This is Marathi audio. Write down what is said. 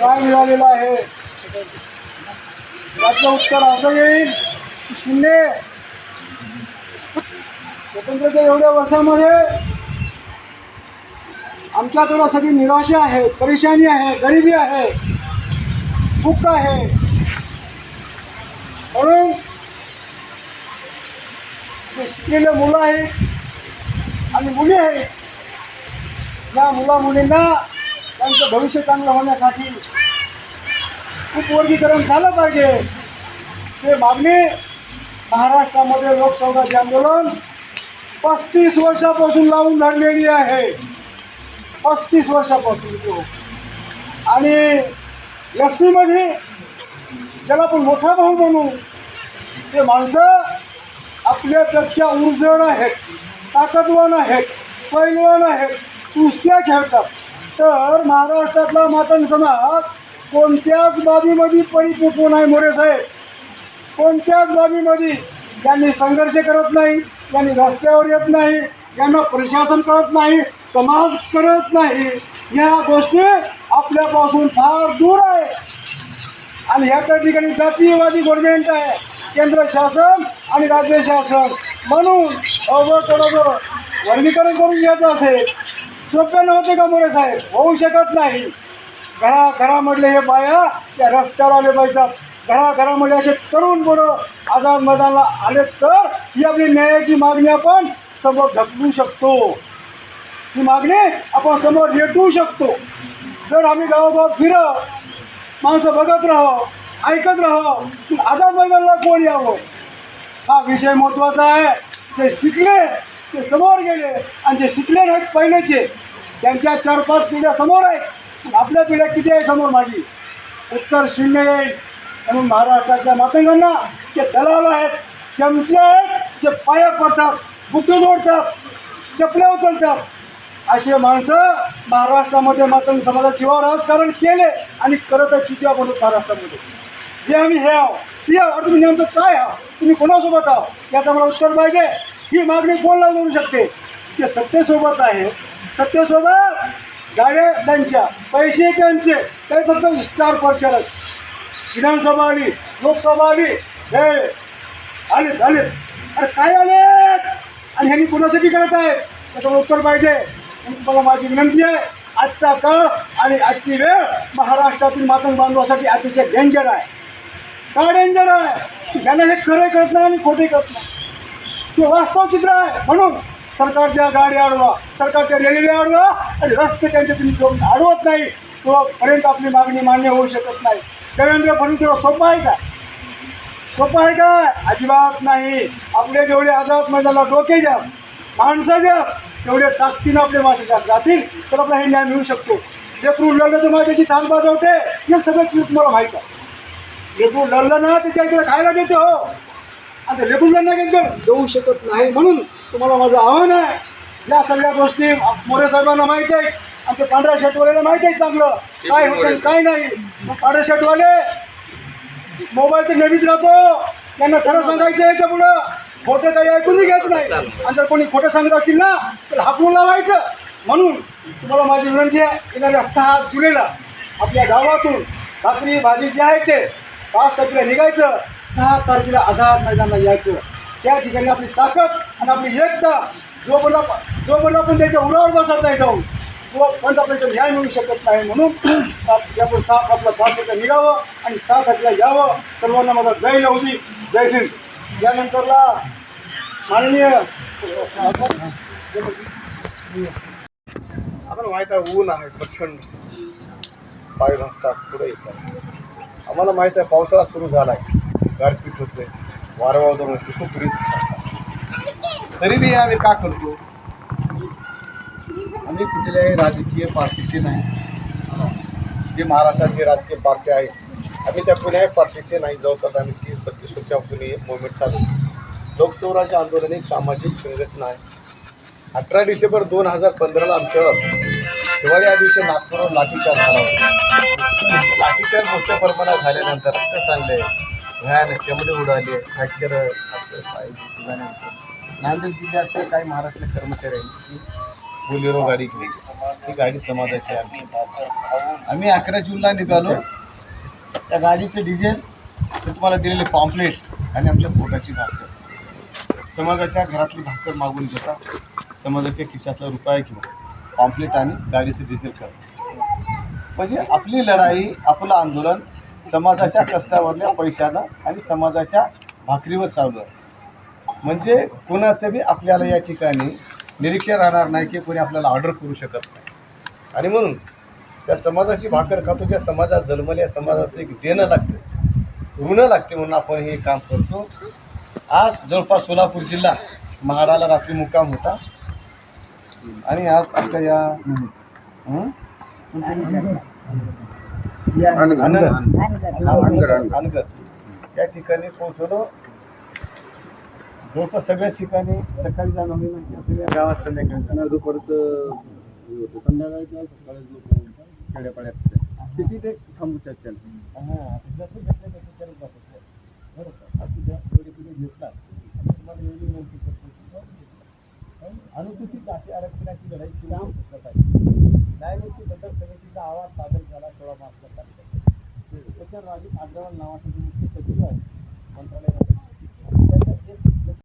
काय मिळालेलं आहे? याचं उत्तर असं येईल की शून्य. स्वतंत्रतेच्या एवढ्या वर्षामध्ये आमच्याकडं सगळी निराशा आहे, परेशानी आहे, गरिबी आहे, दुःख आहे. म्हणून जे शिकलेले मुलं आहेत आणि मुली आहेत, या मुला मुलींना त्यांचं भविष्य चांगलं होण्यासाठी खूप वर्गीकरण झालं पाहिजे. ते मागणी महाराष्ट्रामध्ये लोकसहभागी आंदोलन 35 वर्षापासून लावून धरलेली आहे. 35 वर्षापासून तो. आणि एससीमध्ये ज्याला आपण मोठा भाऊ म्हणू, ते माणसं आपल्यापेक्षा उर्जण आहेत, ताकदवान आहेत, पैलवान आहेत, कुस्त्या खेळतात. तर महाराष्ट्रातला मातंग समाज कोणत्याच बाबीमध्ये परिपक्व नाही. मोरे साहेब, कोणत्याच बाबीमध्ये त्यांनी संघर्ष करत नाही, त्यांनी रस्त्यावर येत नाही, यांना प्रशासन कळत नाही, समाज कळत नाही. ह्या गोष्टी आपल्यापासून फार दूर आहे. आणि ह्या त्या ठिकाणी जातीयवादी गव्हर्नमेंट आहे, केंद्र शासन आणि राज्य शासन. म्हणून थोडं वर्गीकरण करून घ्यायचं असेल, सोपे नव्हते का मोरे साहेब? होऊ शकत नाही. घरामधले हे बाया त्या रस्त्यावर आले पाहिजेत. घरामध्ये असे तरुण पोरं आझाद मैदानाला आले तर ही आपली न्यायाची मागणी आपण समोर ढकलू शकतो. ही मागणी आपण समोर रेटू शकतो. जर आम्ही गावोगाव फिरत माणसं बघत राहो, ऐकत राहो, आझाद मैदानाला कोण यावं? हा विषय महत्त्वाचा आहे. ते शिकले, ते समोर गेले, आणि जे शिकले नाहीत पहिलेचे, त्यांच्या 4-5 पिढ्या समोर आहेत. आपल्या पिढ्या किती आहे समोर? माझी उत्तर शून्य येईल. म्हणून महाराष्ट्रातल्या मातंगांना जे दलाल आहेत, चमचे आहेत, जे पाया पडतात, बुके जोडतात, चपल्या उचलतात, असे माणसं महाराष्ट्रामध्ये मातंग समाजाची राजकारण केले आणि करत आहेत चुक्या बनवत महाराष्ट्रामध्ये. जे आम्ही हे आहो ती आहो. तुम्ही नेमकं काय आहो? तुम्ही कोणासोबत आहो? याचं मला उत्तर पाहिजे. ही मागणी कोणाला करू शकते? ते सत्तेसोबत आहे. सत्तेसोबत गाड्या त्यांच्या, पैसे त्यांचे, काही फक्त स्टार प्रचारक. विधानसभा आली, लोकसभा आली, हे आलेत. अरे काय आलेत? आणि ह्यांनी कोणासाठी करत आहेत? त्याचं उत्तर पाहिजे. तुम्हाला माझी विनंती आहे, आजचा काळ आणि आजची वेळ महाराष्ट्रातील मातंग बांधवासाठी अतिशय डेंजर आहे. का डेंजर आहे? ज्यांना हे खरं कळत नाही आणि खोटे कळत नाही. ते वास्तव चित्र आहे. म्हणून सरकारच्या गाड्या अडवा, सरकारच्या रेल्वे अडवा, आणि रस्ते त्यांच्या तुम्ही अडवत नाही तोपर्यंत आपली मागणी मान्य होऊ शकत नाही. देवेंद्र फडणवीसला सोपं आहे का? सोपं आहे का? अजिबात नाही. आपले जेवढे आझाद मैदानाला डोके द्या, माणसं द्या, तेवढे ताकदीनं आपले माणसं जास्त राहतील तर आपला हे न्याय मिळू शकतो. लेकरू लढलं तर मग त्याची थांब वाजवते, हे सगळं चूक तुम्हाला माहीत आहे. लेकरू लढलं ना त्याच्या आईला खायला देते हो, आता लेकरू लढणं गेलं देऊ शकत नाही. म्हणून तुम्हाला माझं आव्हान आहे, या सगळ्या गोष्टी मोरे साहेबांना माहीत आहे आणि ते पांढऱ्या शर्टवाल्याला माहीत आहे चांगलं काय होतं काय नाही. मग पांढऱ्या शर्टवाले मोबाईल तर नेहमीच राहतो, त्यांना खरं सांगायचं याच्या पुढं, खोटं काही ऐकून घ्यायचं नाही. आणि जर कोणी खोटं सांगत असतील ना तर हाकून लावायचं. म्हणून तुम्हाला माझी विनंती आहे, येणाऱ्या 6 जुलैला आपल्या गावातून भाकरी भाजी जी आहे ते 5 तारखेला निघायचं, 6 तारखेला आझाद मैदानाला यायचं. त्या ठिकाणी आपली ताकद आणि आपली एकता जोपर्यंत आपण त्याच्या उरावर बसत नाही जाऊन तोपर्यंत आपल्याला न्याय मिळू शकत नाही. म्हणून आपण 6 आपलं 5 तारखेला निघावं आणि 6 तारखेला यावं. सर्वांना माझा जय लवजी, जय हिंद. यानंतरला माननीय आम्हाला माहीत आहे ऊन आहे, प्रचंड पाय भासतात, पुढे येतात. आम्हाला माहीत आहे पावसाळा सुरू झाला आहे, गारपीट होते, वारंवार होते, खूप रिस्क. तरी बी आम्ही का करतो? आम्ही कुठल्याही राजकीय पार्टीचे नाही. जे महाराष्ट्रात जे राजकीय पार्ट्या आहेत आम्ही त्या कुणाही पार्टीचे नाही. जवळपास आम्ही 30-32 वर्षापासून हे मुवमेंट चालू. लोकस्वराज्य आंदोलन एक सामाजिक संघटना आहे. 18 डिसेंबर 2015ला आमच्यावर दिवाळी या दिवशी नागपूरवर लाठीचार्ज झाला होता. लाठीचार्ज मोठ्या प्रमाणात झाल्यानंतर रक्त सांडले, भयान चमडी उडाली, फ्रॅक्चर झाल्यानंतर नांदेड जिल्ह्याचे काही महाराष्ट्रीय कर्मचारी आहेत बोलेरो गाडी घ्यायची. ही गाडी समाजाची आहे. आम्ही 11 जूनला निघालो. त्या गाडीचं डिझेल, ते तुम्हाला दिलेले पॉम्पलेट आणि आमच्या पोटाची भाकर, समाजाच्या घरातली भाकर मागून घेता, समाजाच्या खिशातला रुपया घेऊन पॉम्पलेट आणि गाडीचं डिझेल करतो. म्हणजे आपली लढाई, आपलं आंदोलन समाजाच्या कष्टावरल्या पैशानं आणि समाजाच्या भाकरीवर चालू आहे. म्हणजे कोणाचं बी आपल्याला या ठिकाणी निरीक्षण राहणार नाही की कोणी आपल्याला ऑर्डर करू शकत नाही. आणि म्हणून त्या समाजाची भाकर खातो, ज्या समाजात जन्मले, या समाजाचं एक देणं लागते, ऋण लागते, म्हणून आपण हे काम करतो. आज जवळपास सोलापूर जिल्हा महाडाला रात्री मुक्काम होता. आणि आज आपल्या या अनगर या ठिकाणी पोहोचलो. जवळपास सगळ्याच ठिकाणी सकाळी जाणं होईल, म्हणजे गावात संध्याकाळी जाणार, दुपारच संध्याकाळी सकाळी लोक खेड्यापाड्यात किती ते थांबू शकतात. हां, जसं घेतलं तसं करत जातो. बरोबर, असू द्या, एवढे पुढे घेतला तुम्हाला एवढी विनंती करतो. अनुसूचित जाती आरक्षणाची लढाई सुरू पाहिजे. न्यायमूर्ती बदल समितीचा आवाज सादर झाला 16 मार्चला कार्यक्रम. त्याच्या राजीव अग्रवाल नावाचा जो मुख्य सचिव आहे मंत्रालयामध्ये,